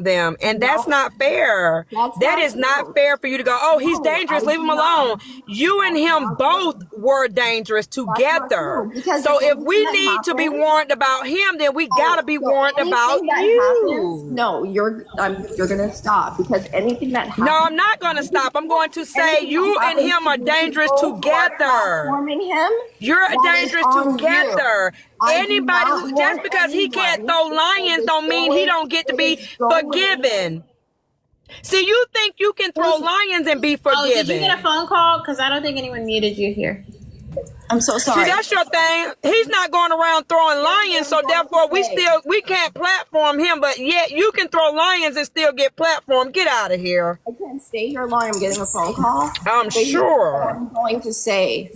them, and that's not fair. That is not fair for you to go, oh, he's dangerous, leave him alone. You and him both were dangerous together. So if we need to be warned about him, then we gotta be warned about you. No, you're gonna stop, because anything that happens. No, I'm not gonna stop. I'm going to say you and him are dangerous together. Him, you're dangerous together. Anybody who, just because he can't throw lions don't mean he don't get to be forgiven. See, you think you can throw lions and be forgiven. Oh, did you get a phone call? Because I don't think anyone muted you here. I'm so sorry. See, that's your thing. He's not going around throwing lions, so therefore we can't platform him, but yet you can throw lions and still get platformed. Get out of here. I can't stay here long. I'm getting a phone call. I'm sure. I'm going to say,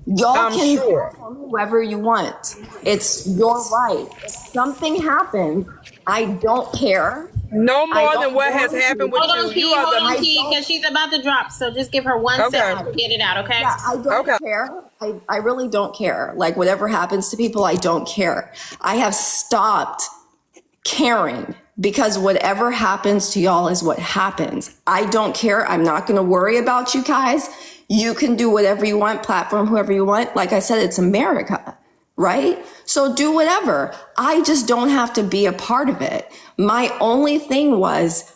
y'all can platform whoever you want. It's your right. If something happens, I don't care. No more than what has happened with you. Hold on, Key, because she's about to drop. So just give her 1 second to get it out, okay? Yeah, I don't care. I really don't care. Like, whatever happens to people, I don't care. I have stopped caring, because whatever happens to y'all is what happens. I don't care. I'm not going to worry about you guys. You can do whatever you want, platform whoever you want. Like I said, it's America, right? So do whatever. I just don't have to be a part of it. My only thing was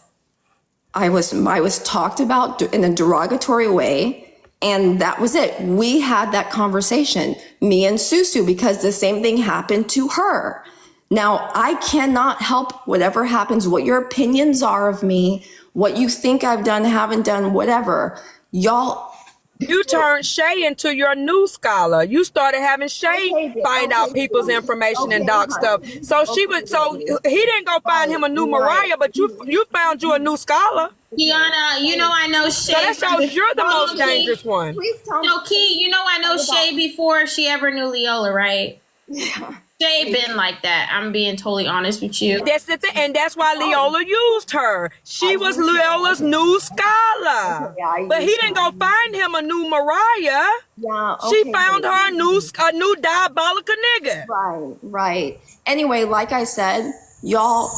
I was talked about in a derogatory way, and that was it. We had that conversation, me and Susu, because the same thing happened to her. Now, I cannot help whatever happens, what your opinions are of me, what you think I've done, haven't done, whatever. Y'all, you turned Shay into your new scholar. You started having Shay find out people's information and dark stuff. So he didn't go find him a new Mariah, but you found you a new scholar. Kiana, you know I know Shay. So that shows you're the most dangerous one. please tell me. No, Key, you know I know Shay before she ever knew Leola, right? Yeah. Shay been like that. I'm being totally honest with you. That's the thing, and that's why Leola used her. She was Leola's new scholar. But he didn't go find him a new Mariah. Yeah, She found her a new diabolical nigga. Right. Anyway, like I said, y'all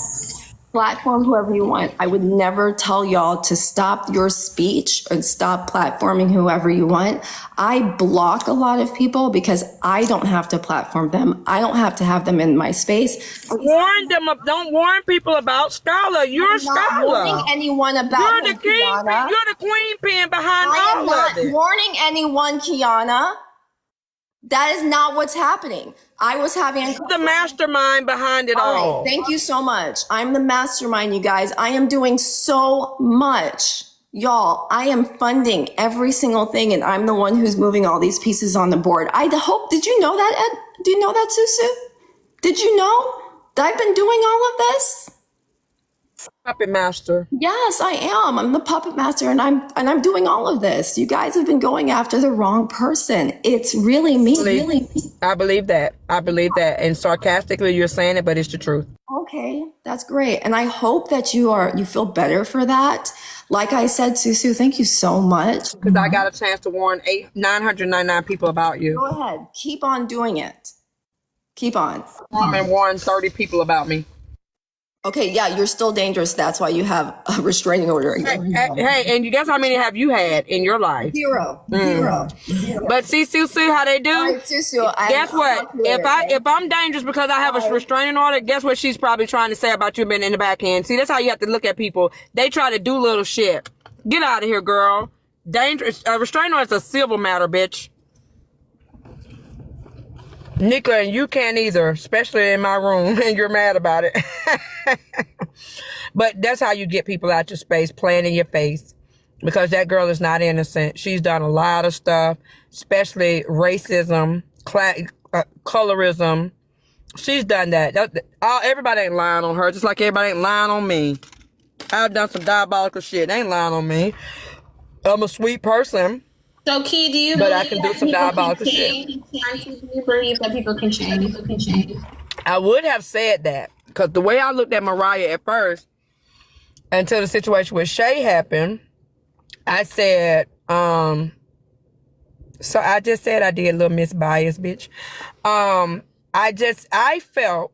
platform whoever you want. I would never tell y'all to stop your speech and stop platforming whoever you want. I block a lot of people because I don't have to platform them. I don't have to have them in my space. Warn them. Don't warn people about Scholar. You're I'm not Scholar. warning anyone about You're the king. Kiana. You're the queen pin behind I am all not of it. warning anyone, Kiana. That is not what's happening. I was having The mastermind behind it all. Thank you so much. I'm the mastermind, you guys. I am doing so much. Y'all, I am funding every single thing, and I'm the one who's moving all these pieces on the board. Did you know that, Ed? Do you know that, Susu? Did you know that I've been doing all of this? Puppet master. Yes, I am. I'm the puppet master, and I'm doing all of this. You guys have been going after the wrong person. It's really me. I believe that. And sarcastically, you're saying it, but it's the truth. Okay, that's great. And I hope that you feel better for that. Like I said, Susu, thank you so much. Because I got a chance to warn 999 people about you. Go ahead. Keep on doing it. Keep on. And warn 30 people about me. Okay, yeah, you're still dangerous. That's why you have a restraining order. Hey, and you guess how many have you had in your life? Zero. But see how they do? All right, Susu, Guess what? If I'm dangerous because I have a restraining order, guess what she's probably trying to say about you being in the back end? See, that's how you have to look at people. They try to do little shit. Get out of here, girl. Dangerous. A restraining order is a civil matter, bitch. Nika, and you can't either, especially in my room, and you're mad about it. But that's how you get people out your space, playing in your face. Because that girl is not innocent. She's done a lot of stuff, especially racism, colorism. She's done that. Everybody ain't lying on her, just like everybody ain't lying on me. I've done some diabolical shit. They ain't lying on me. I'm a sweet person. So, Key, do you But believe I can do that some people diabolical can shit. change? Do you believe that people can change? I would have said that because the way I looked at Mariah at first, until the situation with Shay happened, I said, so I just said I did a little Miss Bias, bitch. I felt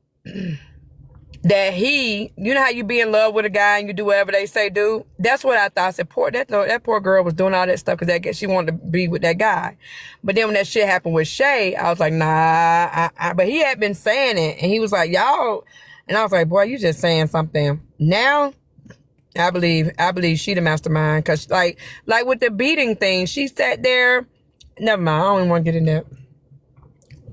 that he, you know how you be in love with a guy and you do whatever they say do? That's what I thought. I said, that poor girl was doing all that stuff because she wanted to be with that guy. But then when that shit happened with Shay, I was like, nah. But he had been saying it, and he was like, y'all. And I was like, boy, you just saying something. Now, I believe she the mastermind, because like with the beating thing, she sat there. Never mind. I don't even want to get in there.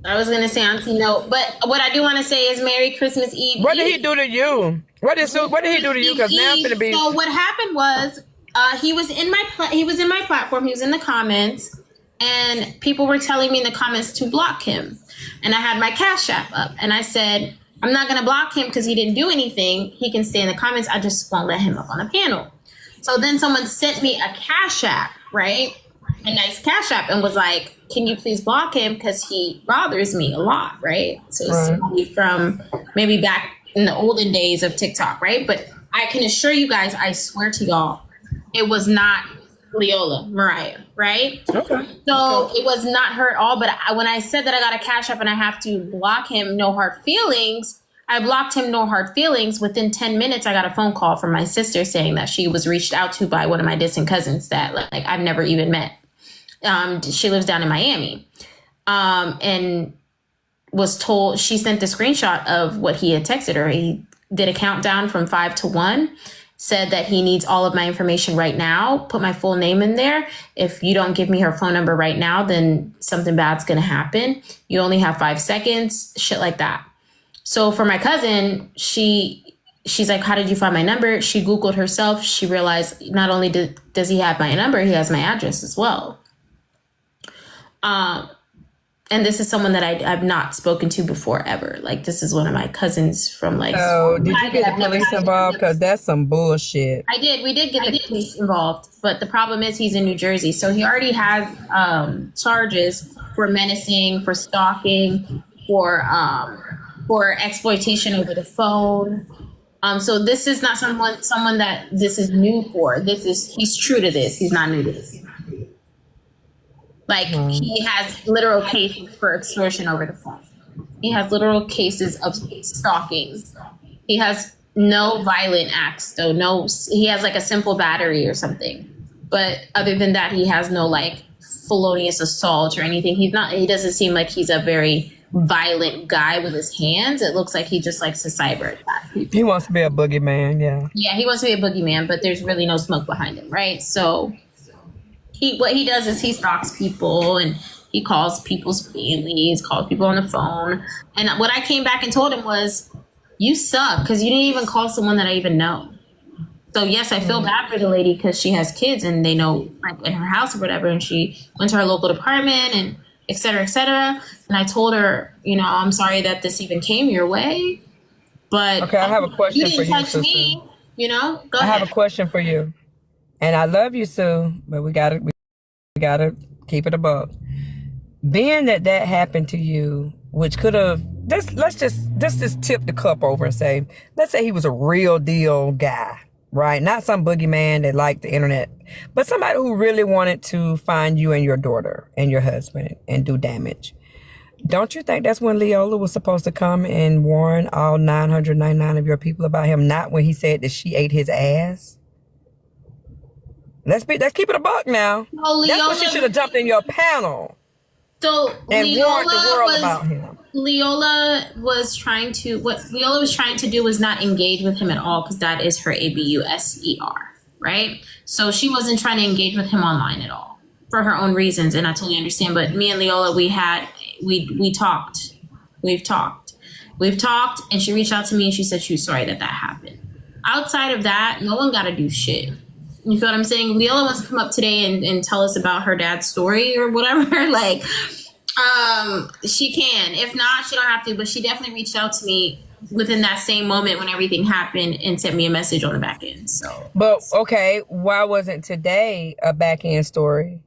I was gonna say Auntie no, but what I do want to say is Merry Christmas Eve. What did he do to you? What did he do to you? Because now I'm gonna be. So what happened was, he was in my platform. He was in the comments, and people were telling me in the comments to block him. And I had my Cash App up, and I said, I'm not gonna block him because he didn't do anything. He can stay in the comments. I just won't let him up on the panel. So then someone sent me a Cash App, right? A nice Cash App, and was like, can you please block him because he bothers me a lot, right? So it's somebody from maybe back in the olden days of TikTok, right? But I can assure you guys, I swear to y'all, it was not Leola Mariah, right? Okay. So it was not her at all. But when I said that I got a Cash App and I have to block him, no hard feelings, I blocked him, no hard feelings. Within 10 minutes, I got a phone call from my sister saying that she was reached out to by one of my distant cousins that like I've never even met. She lives down in Miami, and was told, she sent the screenshot of what he had texted her. He did a countdown from 5 to 1, said that he needs all of my information right now, put my full name in there. If you don't give me her phone number right now, then something bad's going to happen. You only have 5 seconds, shit like that. So for my cousin, she's like, how did you find my number? She Googled herself. She realized not only does he have my number, he has my address as well. And this is someone that I've not spoken to before ever. Like, this is one of my cousins from like. Oh, did you get the police involved? Because that's some bullshit. I did. We did get the police involved, but the problem is he's in New Jersey, so he already has charges for menacing, for stalking, for exploitation over the phone. So this is not someone that this is new for. He's true to this. He's not new to this. Like, he has literal cases for extortion over the phone. He has literal cases of stalking. He has no violent acts, though. He has like a simple battery or something. But other than that, he has no like felonious assault or anything. He doesn't seem like he's a very violent guy with his hands. It looks like he just likes to cyber attack people. He wants to be a boogeyman, yeah. Yeah, he wants to be a boogeyman, but there's really no smoke behind him, right? So what he does is he stalks people, and he calls people's families, calls people on the phone. And what I came back and told him was, you suck because you didn't even call someone that I even know. So yes, I feel bad for the lady because she has kids and they know, like, in her house or whatever, and she went to her local department and et cetera, et cetera. And I told her, I'm sorry that this even came your way, but okay, I have a question for you. You didn't touch me, Go ahead. I have a question for you, and I love you, Sue, but we gotta keep it above. Being that happened to you, which could have, let's just tip the cup over and say, let's say he was a real deal guy, right? Not some boogeyman that liked the internet, but somebody who really wanted to find you and your daughter and your husband and do damage. Don't you think that's when Leola was supposed to come and warn all 999 of your people about him, not when he said that she ate his ass? Let's keep it a buck now. No, that's when she should have jumped in your panel. So and warned the world about him. Leola was trying to do was not engage with him at all, because that is her ABUSER, right? So she wasn't trying to engage with him online at all for her own reasons, and I totally understand. But me and Leola, we talked. We've talked, and she reached out to me and she said she was sorry that happened. Outside of that, no one got to do shit. You feel what I'm saying? Leola wants to come up today and tell us about her dad's story or whatever. Like, she can. If not, she don't have to. But she definitely reached out to me within that same moment when everything happened and sent me a message on the back end. So, but okay, why wasn't today a back end story?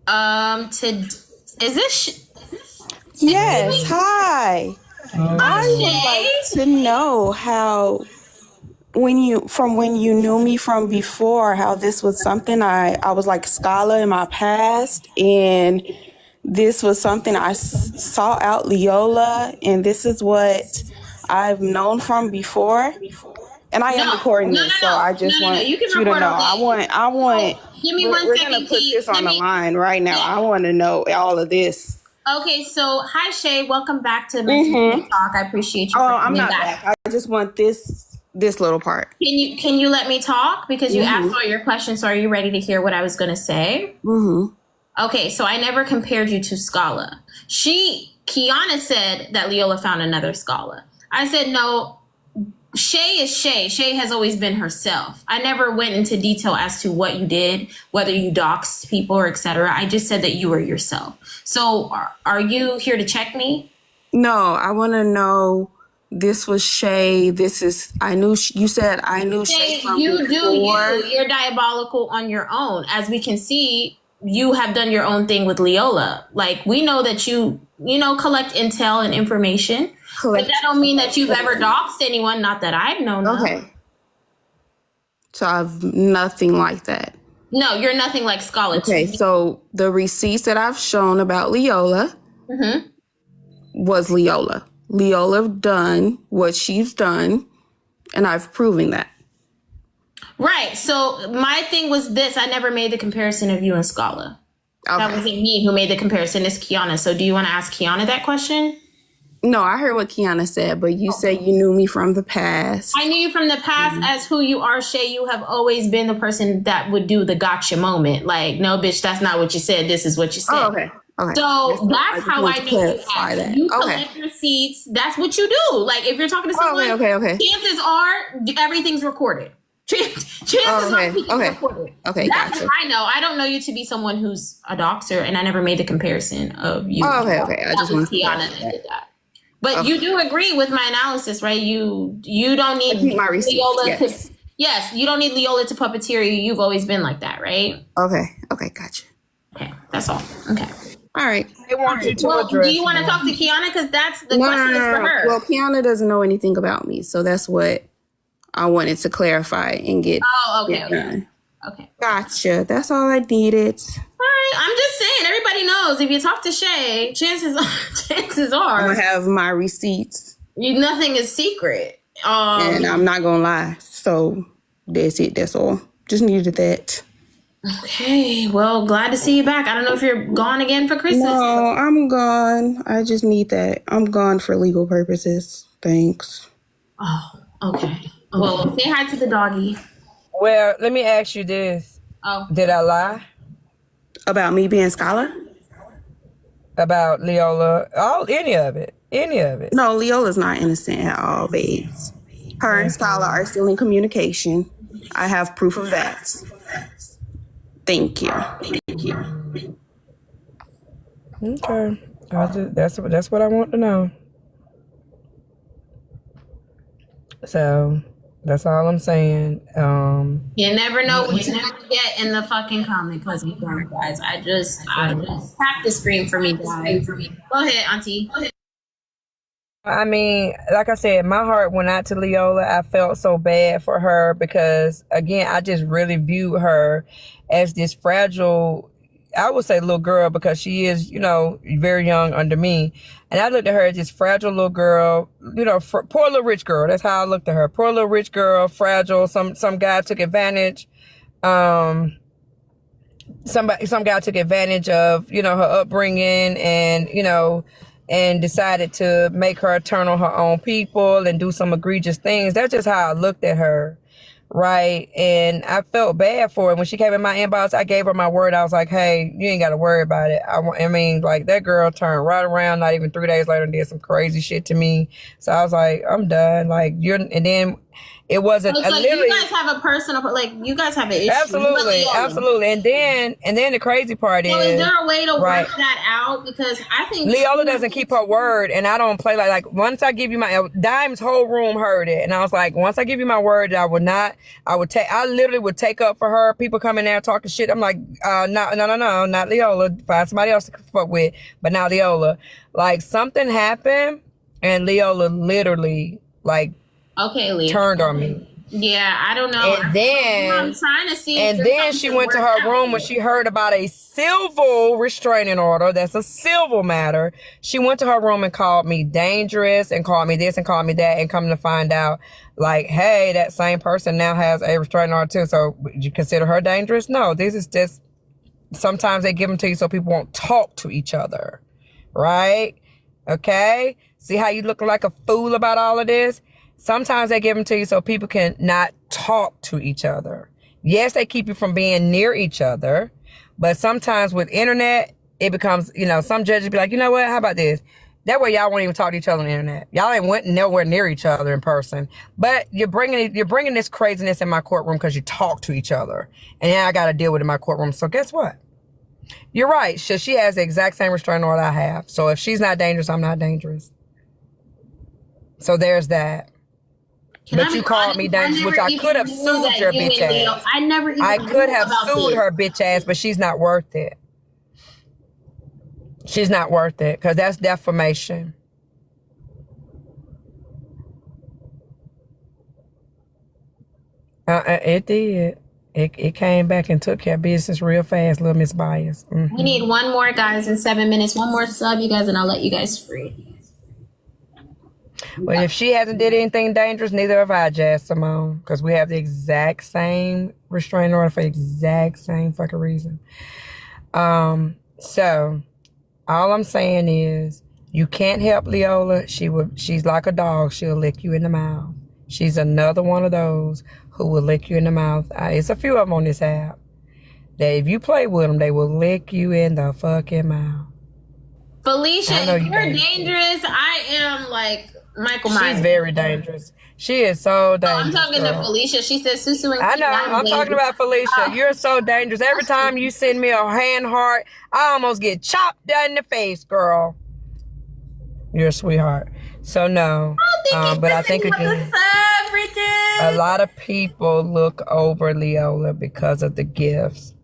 Is this? Yes. Hi. I would like to know how. When you knew me from before, how this was something I was like a scholar in my past, and this was something I saw out Leola, and this is what I've known from before. And I am recording this, so I just want You can you to record know. all day. I want. Give me 1 We're second, gonna put T. this on the line right now. Yeah. I want to know all of this. Okay, so hi Shay, welcome back to my talk. I appreciate you. Oh, for I'm coming not back. back. I just want this little part. Can you let me talk because you asked all your questions? So are you ready to hear what I was going to say? Okay, so I never compared you to Scala. Kiana said that Leola found another Scala. I said no. Shay is Shay. Shay has always been herself. I never went into detail as to what you did, whether you doxed people or etc. I just said that you were yourself. So are you here to check me? No, I want to know. This was Shay. This is. I knew. You said I knew Shay from before. You're diabolical on your own. As we can see, you have done your own thing with Leola. Like we know that you collect intel and information. But that don't mean that you've ever doxed anyone, not that I've known of. Okay. So I've nothing like that. No, you're nothing like Scarlett. Okay, so the receipts that I've shown about Leola was Leola. Leola done what she's done, and I've proven that. Right. So my thing was this. I never made the comparison of you and Scala. Okay. That wasn't me who made the comparison. It's Kiana. So do you want to ask Kiana that question? No, I heard what Kiana said, but you said you knew me from the past. I knew you from the past as who you are, Shay. You have always been the person that would do the gotcha moment. Like, no, bitch, that's not what you said. This is what you said. Oh, okay. Okay. So that's how I knew you clarify act. that. You Okay. collect receipts. That's what you do. Like, if you're talking to someone, Okay. chances are everything's recorded. Chances are everything's recorded. Okay, that's gotcha. what I know. I don't know you to be someone who's a doxer, and I never made the comparison of you. Oh, okay. I just want to Kiana that did that. But you do agree with my analysis, right? You don't need keep my receipts, Leola yes, you don't need Leola to puppeteer you. You've always been like that, right? Okay, gotcha. Okay, that's all. Okay. All right. They want you to Well, address. do you want to talk to Kiana? Because that's the question is for her. Well, Kiana doesn't know anything about me, so that's what I wanted to clarify and get. Oh, okay. get done. Okay. Gotcha. That's all I needed. All right. I'm just saying, everybody knows if you talk to Shay, chances are I'm gonna have my receipts, nothing is secret. and I'm not gonna lie. So that's it. That's all. Just needed that. Okay. Well, glad to see you back. I don't know if you're gone again for Christmas. No, I'm gone. I just need that. I'm gone for legal purposes. Thanks. Oh, okay. Well, say hi to the doggy. Well, let me ask you this. Oh. Did I lie About me being Scholar? about Leola? Any of it? No, Leola's not innocent at all, babes. Her and Scholar are still in communication. I have proof of that. Thank you. Okay. That's what I want to know. So that's all I'm saying. You never know what you're gonna get in the fucking comment because of you guys. I just tap the screen for me, guys. Go ahead, Auntie. Go ahead. I mean, like I said, my heart went out to Leola. I felt so bad for her because, again, I just really viewed her as this fragile, I would say little girl because she is, very young under me. And I looked at her as this fragile little girl, poor little rich girl. That's how I looked at her. Poor little rich girl, fragile. Some guy took advantage. Some guy took advantage of, her upbringing and decided to make her turn on her own people and do some egregious things. That's just how I looked at her, right? And I felt bad for her. When she came in my inbox, I gave her my word. I was like, hey, you ain't got to worry about it. I mean, like, that girl turned right around, not even 3 days later, and did some crazy shit to me. So I was like, I'm done. Like, and then it wasn't It's like you guys have a personal, you guys have an issue. Absolutely. And then the crazy part is there a way to work that out? Because I think Leola doesn't keep her word, and I don't play like once I give you my Dime's whole room heard it, and I was like, once I give you my word, I literally would take up for her. People come in there talking shit. I'm like, no, not Leola. Find somebody else to fuck with, but not Leola. Like, something happened, and Leola literally okay, Leah. turned on me. Yeah, I don't know. And then I'm trying to see. And then she went to her room when she heard about a civil restraining order. That's a civil matter. She went to her room and called me dangerous and called me this and called me that, and come to find out, like, hey, that same person now has a restraining order too. So would you consider her dangerous? No, this is just, sometimes they give them to you so people won't talk to each other. Right? Okay? See how you look like a fool about all of this? Sometimes they give them to you so people can not talk to each other. Yes, they keep you from being near each other, but sometimes with internet, it becomes, some judges be like, you know what, how about this? That way y'all won't even talk to each other on the internet. Y'all ain't went nowhere near each other in person, but you're bringing this craziness in my courtroom because you talk to each other. And now I got to deal with it in my courtroom. So guess what? You're right. She has the exact same restraining order I have. So if she's not dangerous, I'm not dangerous. So there's that. But you called me dangerous, which I could have sued your bitch ass. I could have sued her bitch ass, but she's not worth it. She's not worth it because that's defamation. It did. It came back and took care of business real fast, little Miss Bias. Mm-hmm. We need one more, guys, in 7 minutes. One more sub, you guys, and I'll let you guys free. Well, if she hasn't did anything dangerous, neither have I, Jazz Simone, because we have the exact same restraining order for the exact same fucking reason. So all I'm saying is you can't help Leola. She's like a dog. She'll lick you in the mouth. She's another one of those who will lick you in the mouth. It's a few of them on this app that if you play with them, they will lick you in the fucking mouth. Felicia, you're dangerous. I am like Michael Myers. She's very dangerous. She is so dangerous. I'm talking to Felicia. She says Susu and I know. I'm talking about Felicia. You're so dangerous. Every time you send me a hand heart, I almost get chopped down in the face, girl. You're a sweetheart. So no. But I think again, a lot of people look over Leola because of the gifts.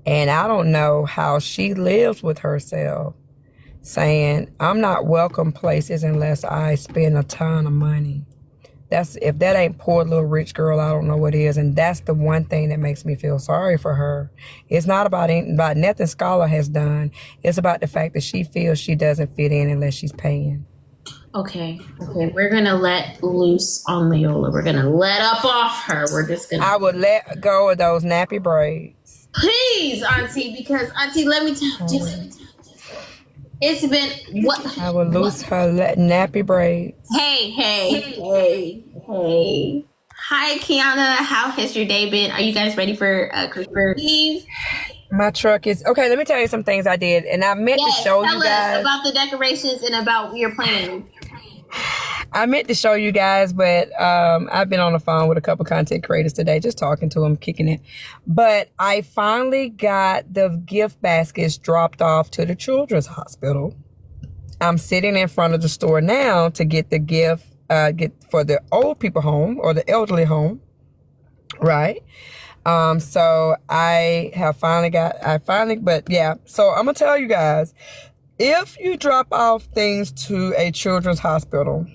And I don't know how she lives with herself, saying, I'm not welcome places unless I spend a ton of money. If that ain't poor little rich girl, I don't know what is. And that's the one thing that makes me feel sorry for her. It's not about nothing Scholar has done. It's about the fact that she feels she doesn't fit in unless she's paying. Okay. We're going to let loose on Leola. We're going to let up off her. We're just going to... I would let go of those nappy braids. Please, Auntie, because, Auntie, let me tell you. It's been what? I will lose her nappy braids. Hey. Hi, Kiana. How has your day been? Are you guys ready for Christmas Eve? My truck is okay. Let me tell you some things I did, and I meant to show you guys about the decorations and about your plans. I meant to show you guys, but I've been on the phone with a couple content creators today, just talking to them, kicking it. But I finally got the gift baskets dropped off to the children's hospital. I'm sitting in front of the store now to get the gift, get for the old people home or the elderly home, right? So I have but yeah. So I'm gonna tell you guys, if you drop off things to a children's hospital,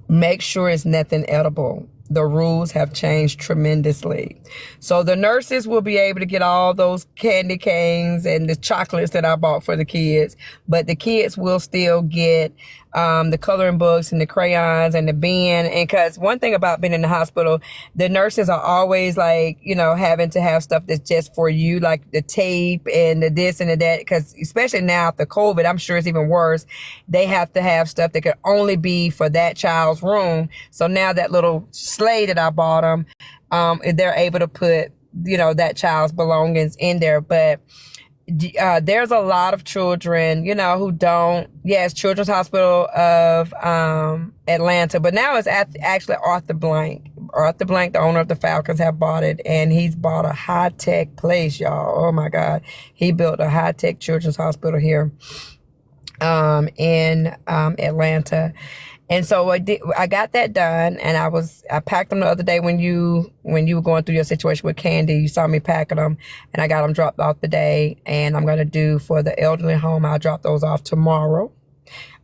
make sure it's nothing edible. The rules have changed tremendously. So the nurses will be able to get all those candy canes and the chocolates that I bought for the kids, but the kids will still get the coloring books and the crayons and the bin. And because one thing about being in the hospital, the nurses are always like, having to have stuff that's just for you, like the tape and the this and the that. Because especially now after COVID, I'm sure it's even worse. They have to have stuff that could only be for that child's room. So now that little sleigh that I bought them, they're able to put, that child's belongings in there. But there's a lot of children, who don't. Yes, Children's Hospital of Atlanta, but now it's actually Arthur Blank. Arthur Blank, the owner of the Falcons, have bought it, and he's bought a high-tech place, y'all. Oh my God, he built a high-tech children's hospital here in Atlanta. And so I got that done, and I packed them the other day when you were going through your situation with Candy. You saw me packing them, and I got them dropped off today. And I'm gonna do for the elderly home. I'll drop those off tomorrow,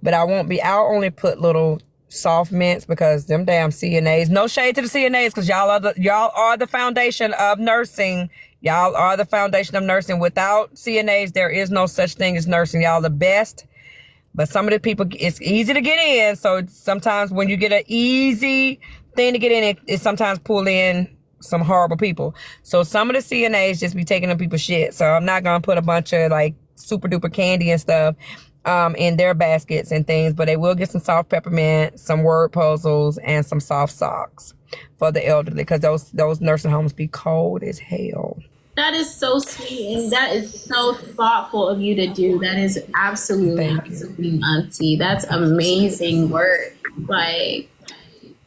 but I'll only put little soft mints because them damn CNAs. No shade to the CNAs because y'all are the foundation of nursing. Y'all are the foundation of nursing. Without CNAs, there is no such thing as nursing. Y'all the best. But some of the people, it's easy to get in. So sometimes when you get an easy thing to get in, it sometimes pull in some horrible people. So some of the CNAs just be taking them people's shit. So I'm not going to put a bunch of like super duper candy and stuff in their baskets and things. But they will get some soft peppermint, some word puzzles, and some soft socks for the elderly. Because those nursing homes be cold as hell. That is so sweet, and that is so thoughtful of you to do. That is absolutely auntie. That's amazing work. Like,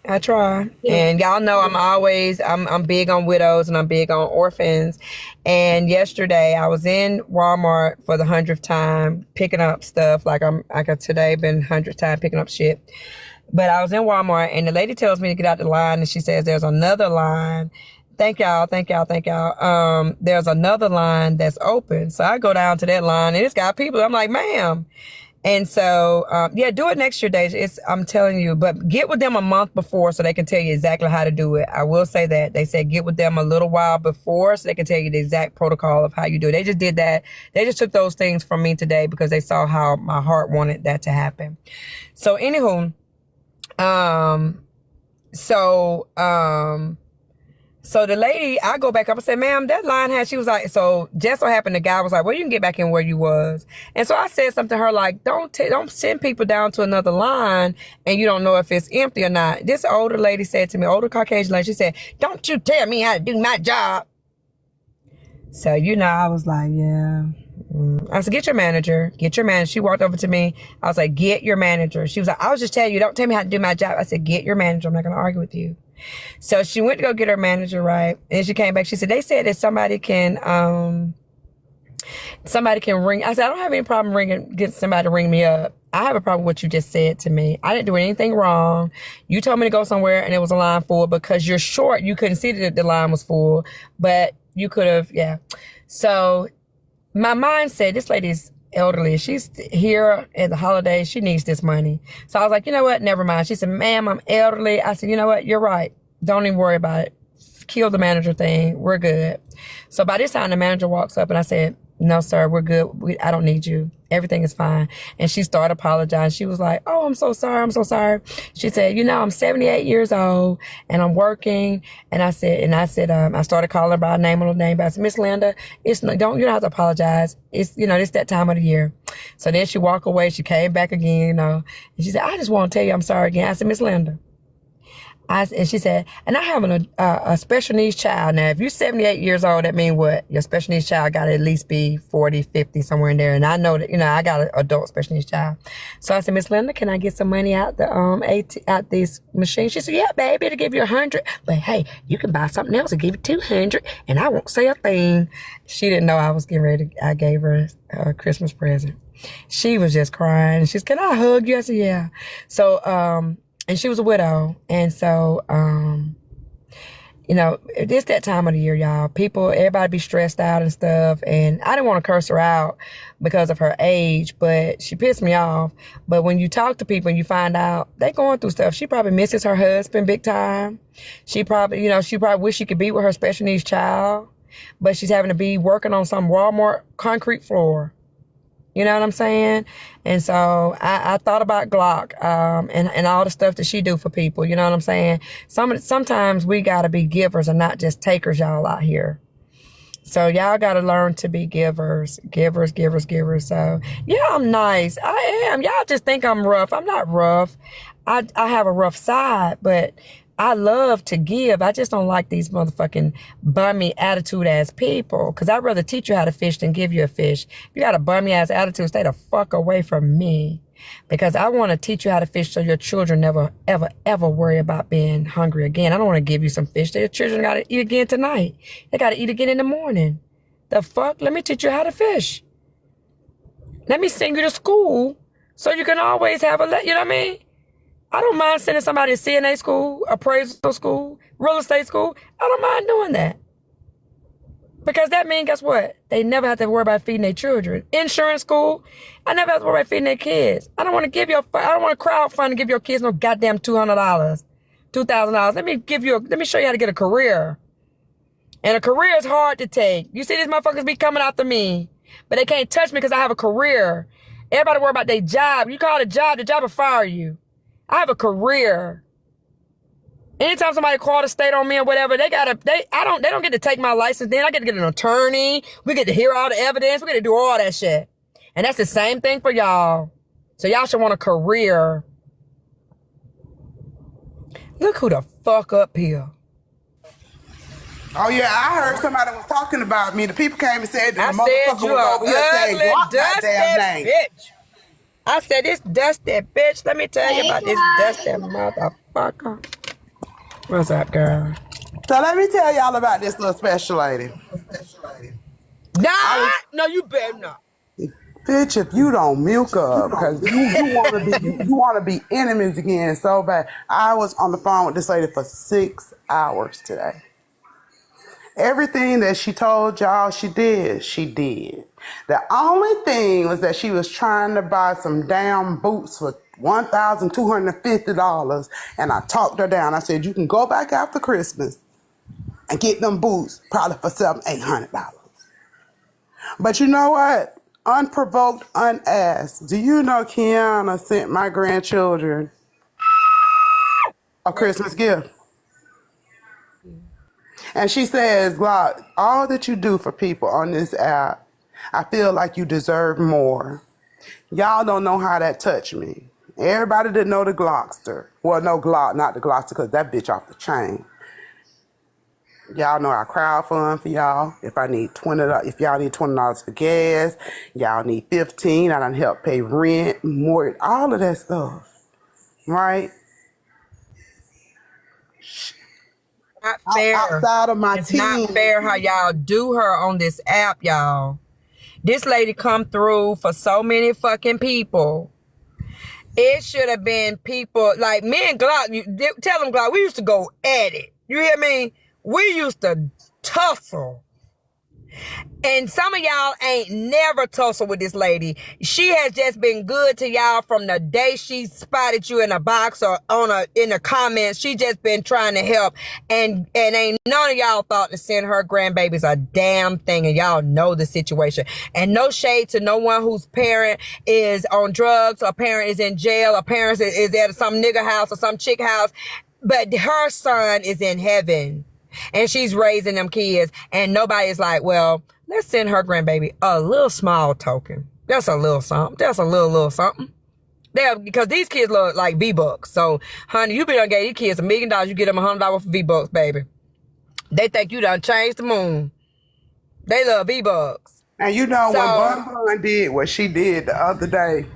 I try. And y'all know I'm big on widows and I'm big on orphans. And yesterday I was in Walmart for the 100th time picking up stuff. Like I've today been 100th time picking up shit. But I was in Walmart and the lady tells me to get out the line and she says there's another line. Thank y'all. There's another line that's open. So I go down to that line and it's got people. I'm like, ma'am. And so, do it next year, Deja. I'm telling you, but get with them a month before so they can tell you exactly how to do it. I will say that. They said get with them a little while before so they can tell you the exact protocol of how you do it. They just did that. They just took those things from me today because they saw how my heart wanted that to happen. So anywho, so the lady, I go back up and say, ma'am, that line has, she was like, so just so happened the guy was like, well, you can get back in where you was. And so I said something to her like, don't send people down to another line and you don't know if it's empty or not. This older lady said to me, older Caucasian lady, she said, don't you tell me how to do my job. So, I was like, yeah. I said, get your manager. She walked over to me. I was like, get your manager. She was like, I was just telling you, don't tell me how to do my job. I said, get your manager. I'm not going to argue with you. So she went to go get her manager, right? And she came back. She said, they said that somebody can ring. I said, I don't have any problem getting somebody to ring me up. I have a problem with what you just said to me. I didn't do anything wrong. You told me to go somewhere and it was a line full because you're short. You couldn't see that the line was full, but you could have, yeah. So my mind said, this lady's elderly. She's here at the holidays. She needs this money. So I was like, you know what? Never mind. She said, ma'am, I'm elderly. I said, you know what? You're right. Don't even worry about it. Kill the manager thing. We're good. So by this time, the manager walks up and I said, no, sir, we're good. I don't need you. Everything is fine. And she started apologizing. She was like, oh, I'm so sorry. She said, I'm 78 years old and I'm working. And I said, I started calling her by name on the name. But I said, Miss Linda, you don't have to apologize. It's, it's that time of the year. So then she walked away. She came back again, and she said, I just want to tell you I'm sorry again. I said, Miss Linda. And she said, and I have a special needs child. Now, if you're 78 years old, that means what? Your special needs child got to at least be 40, 50, somewhere in there. And I know that, I got an adult special needs child. So I said, Miss Linda, can I get some money out out this machine? She said, yeah, baby, it'll give you 100. But hey, you can buy something else and give you 200 and I won't say a thing. She didn't know I was getting ready. I gave her a Christmas present. She was just crying. She said, can I hug you? I said, yeah. So, and she was a widow. And so, it's that time of the year, y'all. Everybody be stressed out and stuff. And I didn't want to curse her out because of her age, but she pissed me off. But when you talk to people and you find out they going through stuff, she probably misses her husband big time. She probably wish she could be with her special needs child, but she's having to be working on some Walmart concrete floor. You know what I'm saying? And so I thought about Glock, and all the stuff that she do for people. You know what I'm saying? Sometimes we gotta be givers and not just takers, y'all, out here. So y'all gotta learn to be givers. So yeah, I'm nice. I am. Y'all just think I'm rough. I'm not rough. I have a rough side, but I love to give. I just don't like these motherfucking bummy attitude ass people. Cause I'd rather teach you how to fish than give you a fish. If you got a bummy ass attitude, stay the fuck away from me. Because I want to teach you how to fish so your children never, ever, ever worry about being hungry again. I don't want to give you some fish. Your children got to eat again tonight. They got to eat again in the morning. The fuck? Let me teach you how to fish. Let me send you to school so you can always have you know what I mean? I don't mind sending somebody to CNA school, appraisal school, real estate school. I don't mind doing that. Because that means, guess what? They never have to worry about feeding their children. Insurance school, I never have to worry about feeding their kids. I don't want to crowdfund to give your kids no goddamn $200, $2,000. Let me show you how to get a career. And a career is hard to take. You see these motherfuckers be coming after me, but they can't touch me because I have a career. Everybody worry about their job. You call it a job, the job will fire you. I have a career. Anytime somebody call the state on me or whatever, they don't get to take my license then. I get to get an attorney. We get to hear all the evidence. We get to do all that shit. And that's the same thing for y'all. So y'all should want a career. Look who the fuck up here. Oh yeah, I heard somebody was talking about me. The people came and said that I the said motherfucker you was over here saying ugly, Glock goddamn dusty name. bitch. I said this dusty bitch. Let me tell you about this dusty motherfucker. What's up, girl? So let me tell y'all about this little special lady. Nah, no, you better not. Bitch, if you don't milk up, because you wanna be enemies again so bad. I was on the phone with this lady for 6 hours today. Everything that she told y'all she did, she did. The only thing was that she was trying to buy some damn boots for $1,250, and I talked her down. I said, you can go back after Christmas and get them boots probably for $700-800. But you know what? Unprovoked, unasked. Do you know Kiana sent my grandchildren a Christmas gift? And she says, Glock, all that you do for people on this app, I feel like you deserve more. Y'all don't know how that touched me. Everybody that know the Glockster. Well, no Glock, not the Glockster, because that bitch off the chain. Y'all know I crowdfund for y'all. If y'all need $20 for gas, y'all need $15. I done help pay rent, more, all of that stuff. Right? Not fair. Outside of my it's team. not fair how y'all do her on this app, y'all. This lady come through for so many fucking people. It should have been people like me and Glock. Tell them, Glock, we used to go at it. You hear me? We used to tussle. And some of y'all ain't never tussled with this lady. She has just been good to y'all from the day she spotted you in a box or in the comments. She just been trying to help. And ain't none of y'all thought to send her grandbabies a damn thing. And y'all know the situation. And no shade to no one whose parent is on drugs, or parent is in jail, or parent is at some nigga house or some chick house. But her son is in heaven. And she's raising them kids. And nobody's like, well, let's send her grandbaby a little small token. That's a little something. That's a little something. Because these kids look like V-Bucks. So, honey, you be done gave these kids $1 million. You get them $100 for V-Bucks, baby. They think you done changed the moon. They love V-Bucks. And you know, when Bun did what she did the other day,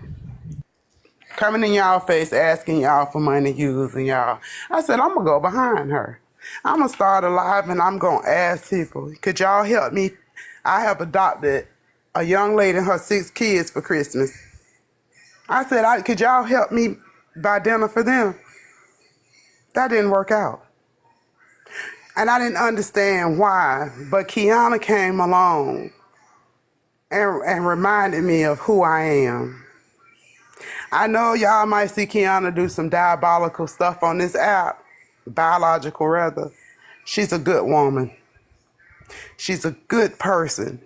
coming in y'all face, asking y'all for money, using y'all, I said, I'm going to go behind her. I'm going to start a live and I'm going to ask people, could y'all help me? I have adopted a young lady and her 6 kids for Christmas. I said, could y'all help me buy dinner for them? That didn't work out. And I didn't understand why, but Kiana came along and reminded me of who I am. I know y'all might see Kiana do some diabolical stuff on this app, biological rather. She's a good woman. She's a good person.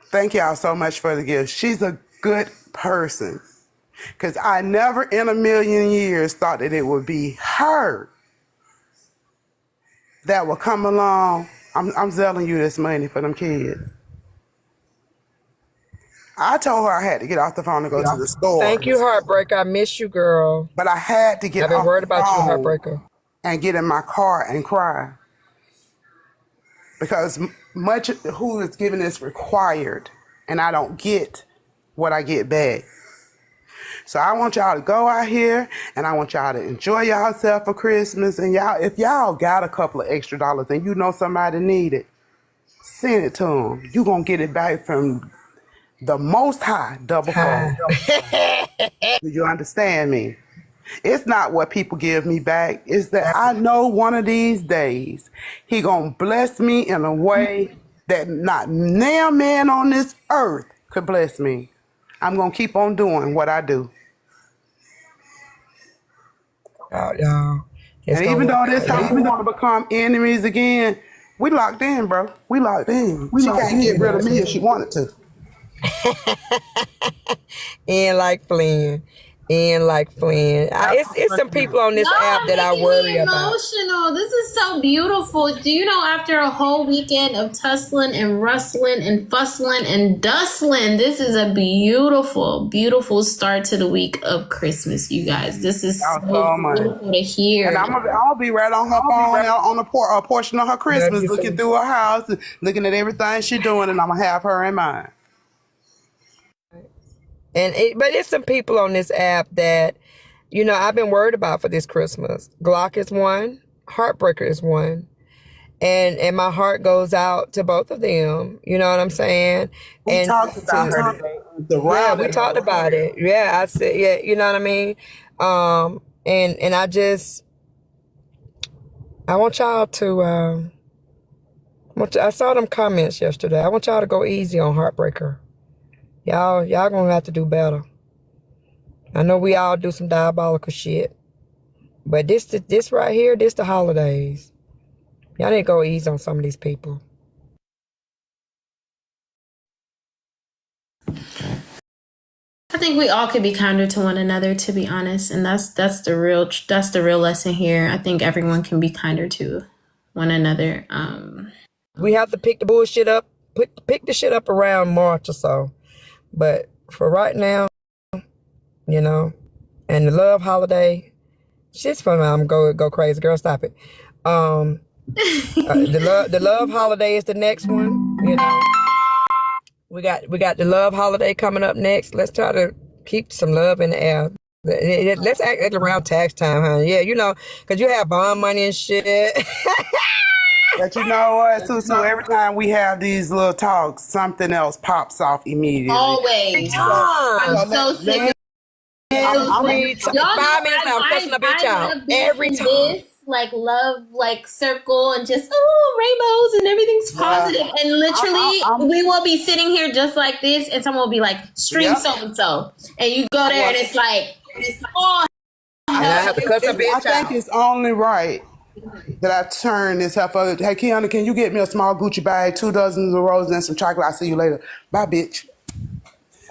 Thank y'all so much for the gift. She's a good person. Because I never in a million years thought that it would be her that would come along. I'm selling you this money for them kids. I told her I had to get off the phone and go to the store. Thank you, Heartbreaker. I miss you, girl. But I had to get I've been off worried the about you, phone Heartbreaker. and get in my car and cry. Because much of who is given is required, and I don't get what I get back. So I want y'all to go out here, and I want y'all to enjoy yourself for Christmas. And y'all, if y'all got a couple of extra dollars and you know somebody need it, send it to them. You're going to get it back from the Most High, double fold. Do you understand me? It's not what people give me back. It's that I know one of these days he gonna bless me in a way that not now man on this earth could bless me. I'm gonna keep on doing what I do. Y'all. And even though this time we want to become enemies again, we locked in, bro. We locked in. She can't get rid of me if she wanted to. And like Flynn. It's some people on this app that I worry about. Emotional. This is so beautiful. Do you know, after a whole weekend of tussling and rustling and fussling and dustling, this is a beautiful, beautiful start to the week of Christmas, you guys. This is so beautiful to hear. And I'll be right on her phone on a portion of her Christmas, looking through her house, looking at everything she's doing, and I'm gonna have her in mind. But it's some people on this app that, you know, I've been worried about for this Christmas. Glock is one. Heartbreaker is one. And my heart goes out to both of them. You know what I'm saying? We talked about her today. Yeah, we talked about it. Yeah, I said, yeah, you know what I mean? And I want y'all to, I saw them comments yesterday. I want y'all to go easy on Heartbreaker. Y'all gonna have to do better. I know we all do some diabolical shit, but this right here, this the holidays. Y'all need to go easy on some of these people. I think we all could be kinder to one another, to be honest, and that's the real lesson here. I think everyone can be kinder to one another. We have to pick the bullshit up, pick the shit up around March or so. But for right now, you know, and the love holiday, shit's fun. I'm go crazy, girl. Stop it. The love holiday is the next one. You know, we got the love holiday coming up next. Let's try to keep some love in the air. Let's act around tax time, huh? Yeah, you know, because you have bond money and shit. But you know what, Susu, every time we have these little talks, something else pops off immediately. Always. I'm so sick of Every time. 5 minutes now, I'm cussing a bitch out. Every time. This, like, love, like, circle and just, rainbows and everything's positive. And literally, we will be sitting here just like this, and someone will be like, stream so-and-so. And you go there, and it's like, and I have to cuss a bitch out. I think it's only right that I turn this heifer. Hey, Kiana, can you get me a small Gucci bag, 2 dozen of roses, and some chocolate? I'll see you later. Bye, bitch.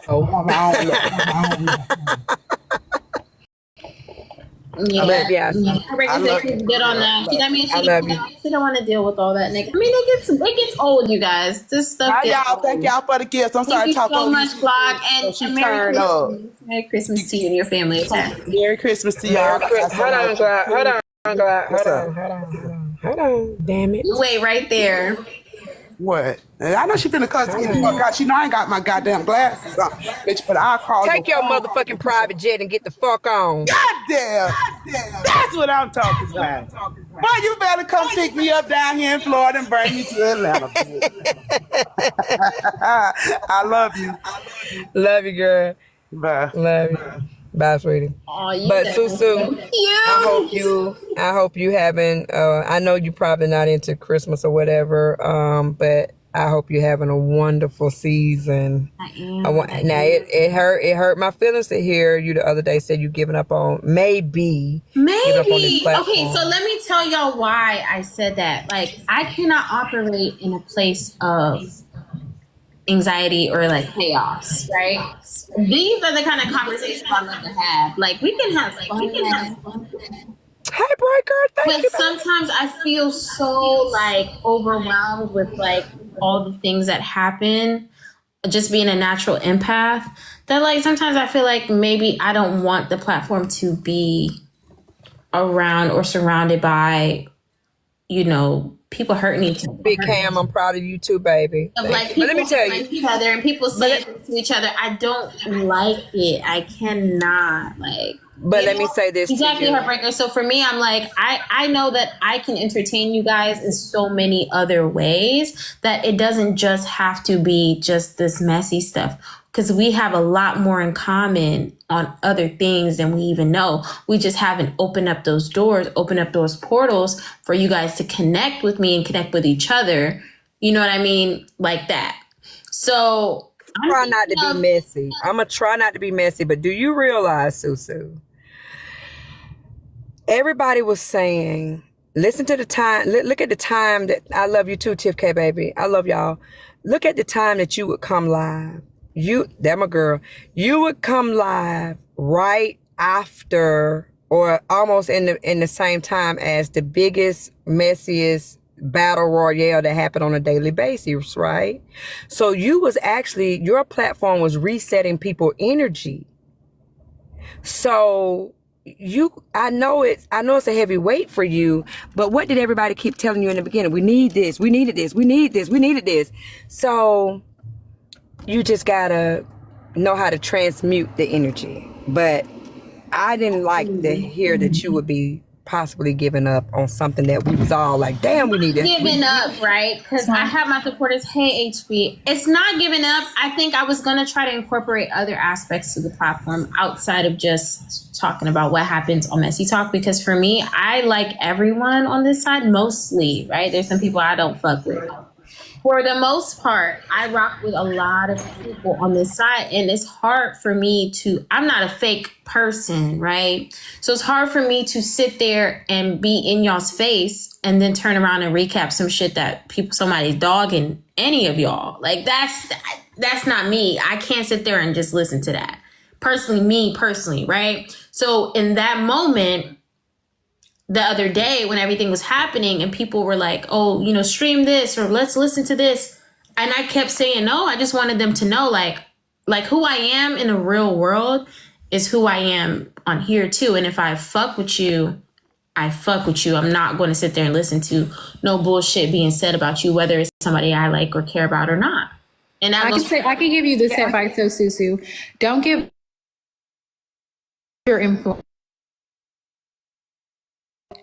Oh, yeah. I love you. Good on that. I mean, she don't want to deal with all that nigga. I mean, it gets old, you guys. This stuff. Thank y'all for the gifts. I'm sorry to talk so much, Block, and Merry Christmas. Merry Christmas to you and your family. Merry Christmas to y'all. Hold on, damn it. Wait, right there. What? I know she finna cuss me the fuck out. She know I ain't got my goddamn glasses on. Bitch, but I'll call you. Take your motherfucking private jet and get the fuck on. Goddamn. That's what I'm talking about. Boy, you better come pick me up down here in Florida and bring me to Atlanta. I love you. Love you, girl. Bye. Love you. Bye, sweetie. But Susu, I hope you having. I know you probably not into Christmas or whatever. But I hope you're having a wonderful season. I am. Now it hurt my feelings to hear you the other day said you giving up on maybe. Give up on this platform. Okay, so let me tell y'all why I said that. Like, I cannot operate in a place of anxiety or like chaos, right? These are the kind of conversations I love to have. Like, we can have fun. Hey, Breaker, thank you. But sometimes I feel so like overwhelmed with like all the things that happen, just being a natural empath, that like sometimes I feel like maybe I don't want the platform to be around or surrounded by, you know, people hurting each other. Big Cam, I'm proud of you too, baby. Like, but let me tell you, each other and people saying to each other, I don't like it. I cannot like. But let me say this exactly, to you. Heartbreaker. So for me, I'm like, I know that I can entertain you guys in so many other ways that it doesn't just have to be just this messy stuff, because we have a lot more in common on other things than we even know. We just haven't opened up those doors, opened up those portals for you guys to connect with me and connect with each other. You know what I mean? Like that. So I'm trying not to be messy. I'm going to try not to be messy, but do you realize, Susu? Everybody was saying, listen to the time. Look at the time that I love you too, Tiff K, baby. I love y'all. Look at the time that you would come live. That my girl. You would come live right after or almost in the same time as the biggest, messiest battle royale that happened on a daily basis, right? So your platform was resetting people's energy. So I know it's a heavy weight for you, but what did everybody keep telling you in the beginning? We need this, we needed this, we need this, we needed this. So you just gotta know how to transmute the energy. But I didn't like to hear that you would be possibly giving up on something that we was all like, damn, we need it. Giving up, right? Because I have my supporters, hey, HB. It's not giving up. I think I was going to try to incorporate other aspects to the platform outside of just talking about what happens on Messy Talk. Because for me, I like everyone on this side mostly, right? There's some people I don't fuck with. For the most part, I rock with a lot of people on this side, and it's hard for me I'm not a fake person, right? So it's hard for me to sit there and be in y'all's face and then turn around and recap some shit that somebody's dogging any of y'all. Like that's not me. I can't sit there and just listen to that. Personally, right? So in that moment, the other day when everything was happening and people were like, oh, stream this or let's listen to this. And I kept saying no. I just wanted them to know like who I am in the real world is who I am on here too. And if I fuck with you, I fuck with you. I'm not going to sit there and listen to no bullshit being said about you, whether it's somebody I like or care about or not. And I can give you this advice, so Susu. Don't give your influence.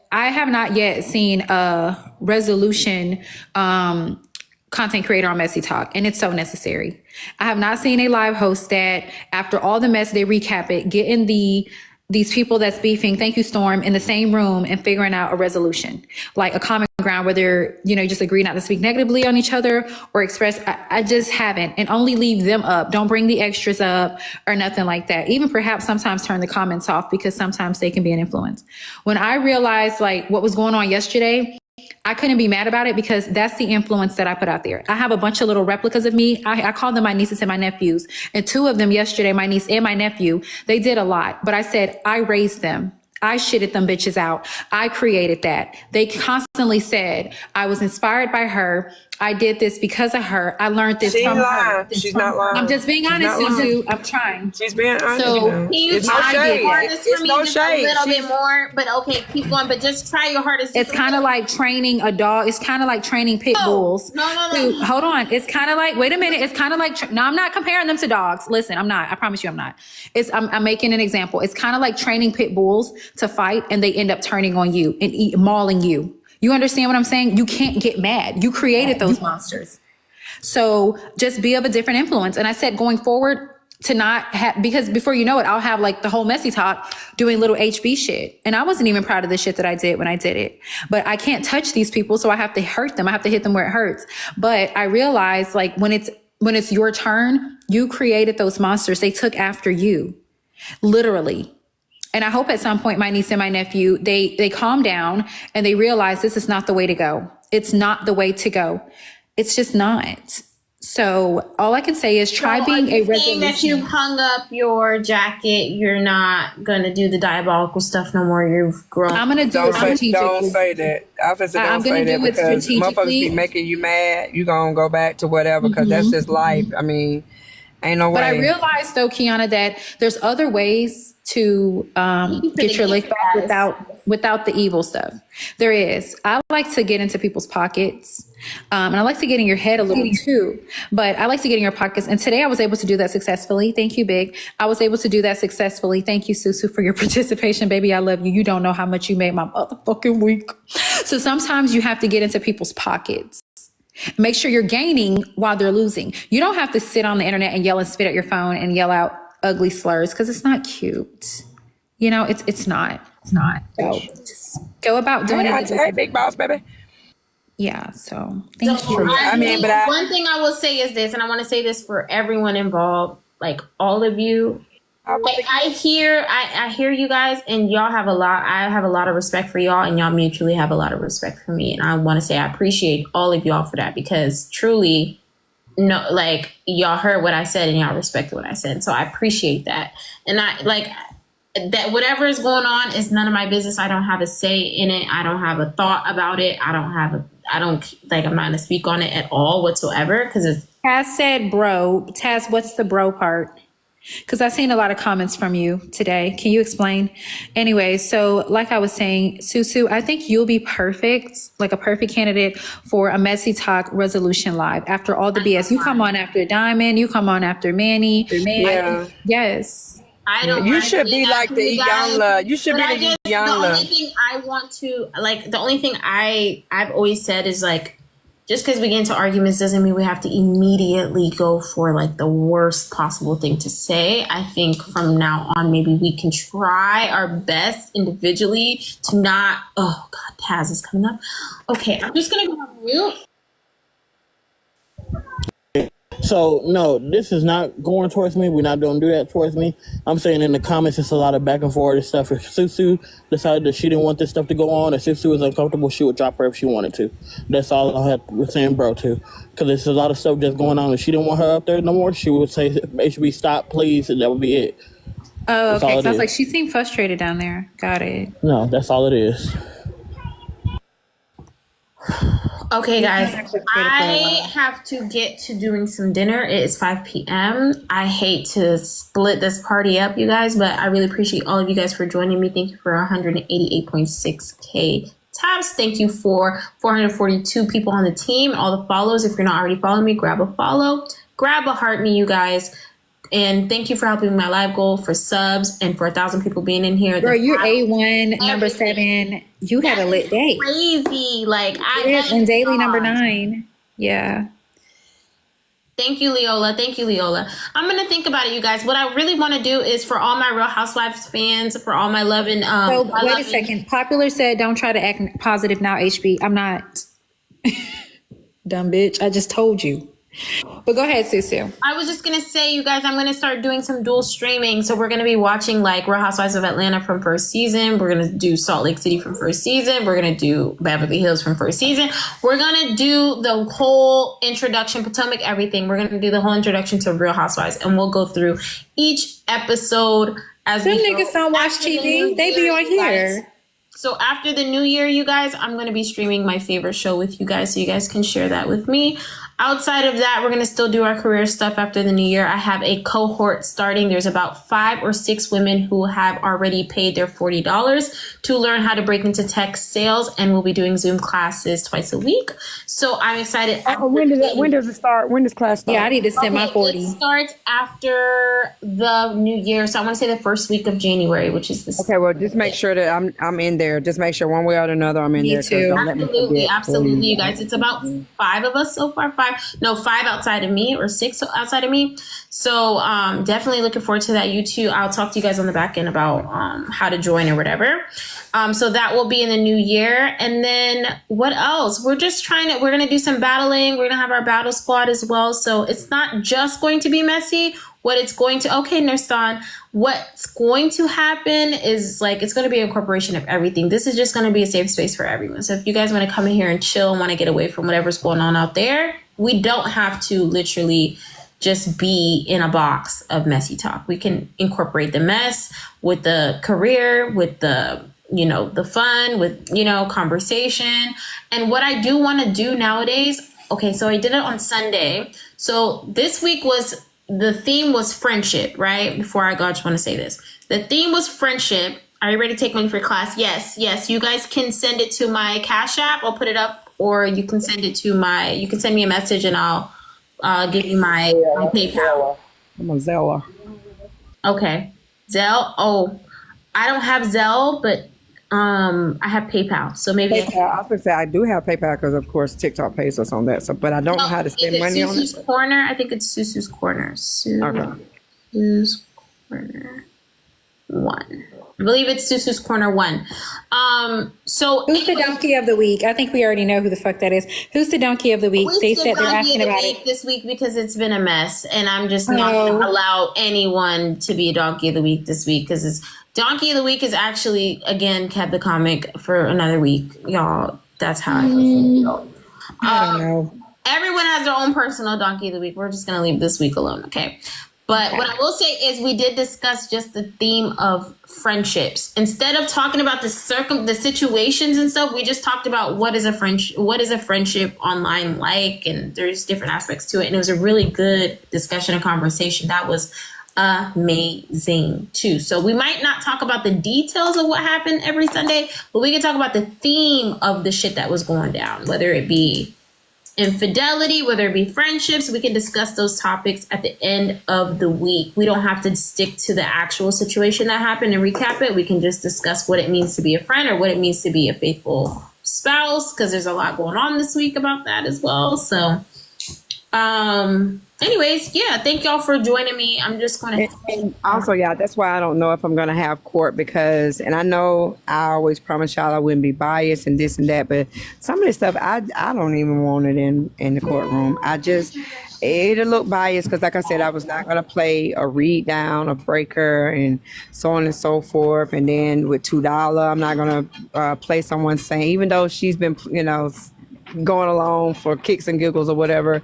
I have not yet seen a resolution content creator on Messy Talk, and it's so necessary. I have not seen a live host that, after all the mess, they recap it, get in these people that's beefing, thank you, Storm, in the same room and figuring out a resolution, like a common ground where they're, just agree not to speak negatively on each other or express. I just haven't, and only leave them up. Don't bring the extras up or nothing like that. Even perhaps sometimes turn the comments off because sometimes they can be an influence. When I realized like what was going on yesterday, I couldn't be mad about it because that's the influence that I put out there. I have a bunch of little replicas of me. I call them my nieces and my nephews. And two of them yesterday, my niece and my nephew, they did a lot. But I said, I raised them. I shitted them bitches out. I created that. They constantly said, I was inspired by her. I did this because of her. I learned this from her. She's not lying. I'm just being honest, Susu. I'm trying. She's being honest. So, can you try your hardest for me just a little bit more? But okay, keep going. But just try your hardest. It's kind of like training a dog. It's kind of like training pit bulls. No. Hold on. It's kind of like, wait a minute. It's kind of like, no, I'm not comparing them to dogs. Listen, I'm not. I promise you I'm not. I'm making an example. It's kind of like training pit bulls to fight and they end up turning on you and mauling you. You understand what I'm saying? You can't get mad. You created those monsters. So just be of a different influence. And I said going forward to not have, because before you know it, I'll have like the whole Messy Talk doing little HB shit. And I wasn't even proud of the shit that I did when I did it. But I can't touch these people, so I have to hurt them. I have to hit them where it hurts. But I realized like when it's your turn, you created those monsters. They took after you, literally. And I hope at some point my niece and my nephew, they calm down and they realize this is not the way to go. It's not the way to go. It's just not. So all I can say is try being a resolution. That you hung up your jacket, you're not going to do the diabolical stuff no more. You've grown. I'm going to do it strategically. Don't say that. I'm going to do it because motherfuckers be making you mad. You're going to go back to whatever because that's just life. I mean, ain't no way. But I realized though, Kiana, that there's other ways to get your lick back without the evil stuff. There is. I like to get into people's pockets. And I like to get in your head a little too, but I like to get in your pockets. And today I was able to do that successfully. Thank you, Big. I was able to do that successfully. Thank you, Susu, for your participation. Baby, I love you. You don't know how much you made my motherfucking week. So sometimes you have to get into people's pockets. Make sure you're gaining while they're losing. You don't have to sit on the internet and yell and spit at your phone and yell out ugly slurs because it's not cute. You know, it's not. It's not. So just go about doing it. Hey, big boss, baby. Yeah. So thank So, you. one thing I will say is this, and I want to say this for everyone involved, like all of you. Like, I hear you guys, and y'all have a lot. I have a lot of respect for y'all, and y'all mutually have a lot of respect for me. And I want to say I appreciate all of y'all for that, because truly, no, like, y'all heard what I said and y'all respected what I said. So I appreciate that. And I like that whatever is going on is none of my business. I don't have a say in it. I don't have a thought about it. I'm not gonna speak on it at all whatsoever, because it's. Taz said bro. Taz, what's the bro part? Because I've seen a lot of comments from you today. Can you explain? Anyway, so like I was saying, Susu, I think you'll be perfect, like a perfect candidate for a Messy Talk Resolution Live. After all the BS, you come on after Diamond, you come on after Manny. Yeah. Yes. I don't. You should be like the Iyanla. You should be the The Iyanla. only thing I want to like, the only thing I've always said is like, just because we get into arguments doesn't mean we have to immediately go for like the worst possible thing to say. I think from now on, maybe we can try our best individually to not. Oh God, Taz is coming up. Okay, I'm just gonna go on mute. So no, this is not going towards me. We're not going to do that towards me. I'm saying in the comments, it's a lot of back and forth and stuff. If Susu decided that she didn't want this stuff to go on, if Susu was uncomfortable, she would drop her if she wanted to. That's all I had with saying bro too. Because there's a lot of stuff just going on. If she didn't want her up there no more, she would say, HB, stop, please, and that would be it. Oh, That's okay. all it Sounds is. like she seemed frustrated down there. Got it. No, that's all it is. Okay, guys, I have to get to doing some dinner. It is 5 p.m. I hate to split this party up, you guys, but I really appreciate all of you guys for joining me. Thank you for 188.6K tabs. Thank you for 442 people on the team, all the follows. If you're not already following me, grab a follow, grab a heart me, you guys. And thank you for helping my live goal for subs and for 1,000 people being in here. Girl, you're A1, number 7. You had a lit day. Crazy. Like, And daily number 9. Yeah. Thank you, Leola. Thank you, Leola. I'm going to think about it, you guys. What I really want to do is for all my Real Housewives fans, for all my loving... So, wait a second. Popular said, don't try to act positive now, HB. I'm not. Dumb bitch. I just told you. But go ahead, Susu. I was just going to say, you guys, I'm going to start doing some dual streaming. So we're going to be watching like Real Housewives of Atlanta from first season. We're going to do Salt Lake City from first season. We're going to do Beverly Hills from first season. We're going to do the whole introduction, Potomac, everything. We're going to do the whole introduction to Real Housewives. And we'll go through each episode as Some we niggas don't watch TV. They be on here. So after the new year, you guys, I'm going to be streaming my favorite show with you guys so you guys can share that with me. Outside of that, we're going to still do our career stuff after the new year. I have a cohort starting. There's about 5 or 6 women who have already paid their $40 to learn how to break into tech sales, and we'll be doing Zoom classes twice a week. So I'm excited. When does it start? When does class start? Yeah, I need to send my 40. It starts after the new year. So I want to say the first week of January, which is this. Okay, well, just make sure that I'm in there. Just make sure one way or another I'm in Me there. 'Cause too. don't let me forget. Absolutely, you guys. It's about 5 of us so far. 5 outside of me, or 6 outside of me. So definitely looking forward to that. You too. I'll talk to you guys on the back end about how to join or whatever. So that will be in the new year. And then what else? We're going to do some battling. We're going to have our battle squad as well. So it's not just going to be messy. What's going to happen is like, it's going to be a incorporation of everything. This is just going to be a safe space for everyone. So if you guys want to come in here and chill and want to get away from whatever's going on out there, we don't have to literally just be in a box of messy talk. We can incorporate the mess with the career, with the, the fun, with, conversation. And what I do want to do nowadays, okay, so I did it on Sunday. So this week the theme was friendship, right? Before I go, I just want to say this. The theme was friendship. Are you ready to take money for class? Yes. You guys can send it to my Cash App. I'll put it up. Or you can send it to you can send me a message and I'll give you my PayPal. I'm a Zeller. Okay. Zelle. Oh, I don't have Zelle, but I have PayPal. So maybe I was gonna say I do have PayPal because of course TikTok pays us on that. So, but I don't know how to spend money on it. Susu's Corner. I think it's Susu's Corner. Okay. Susu's Corner 1. I believe it's Susu's Corner 1. So Who's the donkey of the week? I think we already know who the fuck that is. Who's the donkey of the week? They said they're asking about it this week because it's been a mess, and I'm just not going to allow anyone to be a donkey of the week this week because it's donkey of the week is actually again kept the comic for another week, y'all. That's how I feel. I don't know. Everyone has their own personal donkey of the week. We're just going to leave this week alone, okay? But what I will say is we did discuss just the theme of friendships. Instead of talking about the situations and stuff, we just talked about what is a friendship online like, and there's different aspects to it. And it was a really good discussion and conversation. That was amazing too. So we might not talk about the details of what happened every Sunday, but we can talk about the theme of the shit that was going down, whether it be infidelity, whether it be friendships. We can discuss those topics at the end of the week. We don't have to stick to the actual situation that happened and recap it. We can just discuss what it means to be a friend or what it means to be a faithful spouse, because there's a lot going on this week about that as well. So anyways, yeah, thank y'all for joining me. I'm just going to... And also, yeah, that's why I don't know if I'm going to have court because, and I know I always promise y'all I wouldn't be biased and this and that, but some of this stuff, I don't even want it in the courtroom. It'll look biased because, like I said, I was not going to play a read down, a breaker, and so on and so forth. And then with $2, I'm not going to play someone saying, even though she's been, going along for kicks and giggles or whatever,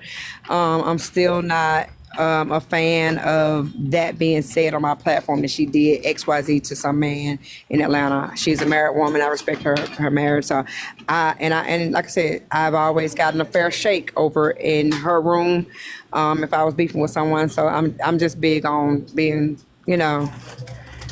I'm still not a fan of that being said on my platform that she did XYZ to some man in Atlanta. She's a married woman. I respect her marriage. So and like I said, I've always gotten a fair shake over in her room if I was beefing with someone. So I'm just big on being,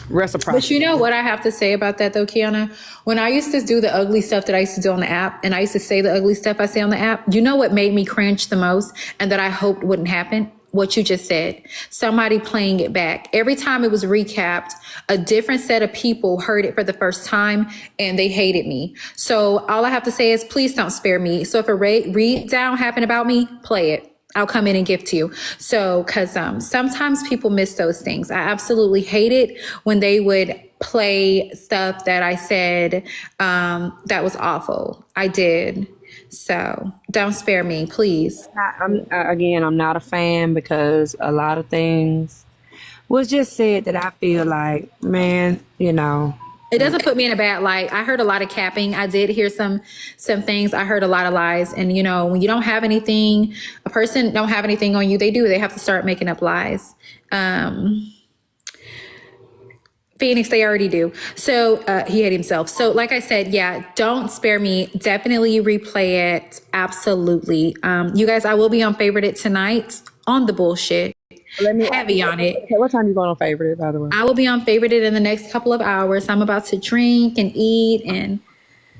reciprocal. But you know what I have to say about that though, Kiana? When I used to do the ugly stuff that I used to do on the app, and I used to say the ugly stuff I say on the app, you know what made me cringe the most and that I hoped wouldn't happen? What you just said. Somebody playing it back. Every time it was recapped, a different set of people heard it for the first time and they hated me. So all I have to say is please don't spare me. So if a read down happened about me, play it. I'll come in and give to you. So, cause sometimes people miss those things. I absolutely hate it when they would play stuff that I said that was awful. I did. So don't spare me, please. I'm not a fan because a lot of things was just said that I feel like, man, It doesn't put me in a bad light. I heard a lot of capping. I did hear some things. I heard a lot of lies. And, when you don't have anything, a person don't have anything on you, they have to start making up lies. Phoenix, they already do. So he hit himself. So like I said, yeah, don't spare me. Definitely replay it. Absolutely. You guys, I will be on Favorite It tonight on the bullshit. Heavy on it. Okay, what time you going on Favorite It, by the way? I will be on Favorite It in the next couple of hours. I'm about to drink and eat and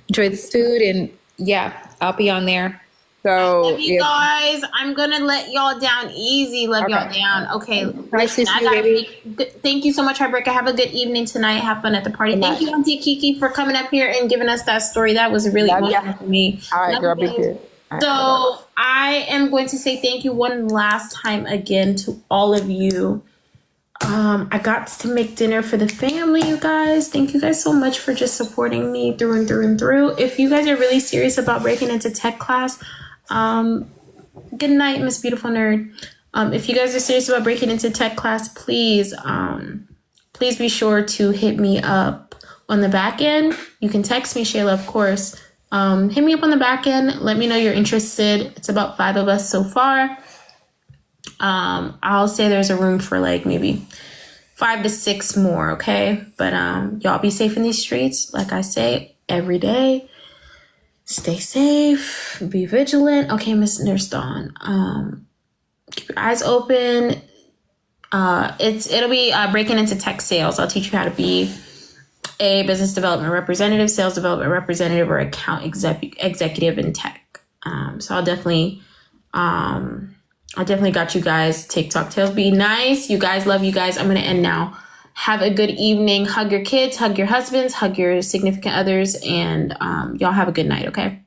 enjoy this food. And yeah, I'll be on there. So love you guys. I'm gonna let y'all down easy. Y'all down. Okay. Nice to see you, baby. Thank you so much, Heartbreaker. Have a good evening tonight. Have fun at the party. Thank you, Auntie Kiki, for coming up here and giving us that story. That was really wonderful for me. All right, girl, be good. So I am going to say thank you one last time again to all of you. I got to make dinner for the family, you guys. Thank you guys so much for just supporting me through and through and through. If you guys are really serious about breaking into tech class, good night, Miss Beautiful Nerd. If you guys are serious about breaking into tech class, please be sure to hit me up on the back end. You can text me, Shayla, of course. Hit me up on the back end. Let me know you're interested. It's about 5 of us so far. I'll say there's a room for like maybe 5 to 6 more, okay? But y'all be safe in these streets. Like I say every day. Stay safe, be vigilant. Okay, Miss Nurse Dawn. Keep your eyes open. It'll be breaking into tech sales. I'll teach you how to be a business development representative, sales development representative, or account executive in tech. So I definitely got you guys. TikTok tales. Be nice. You guys, love you guys. I'm gonna end now. Have a good evening. Hug your kids, hug your husbands, hug your significant others, and y'all have a good night, okay?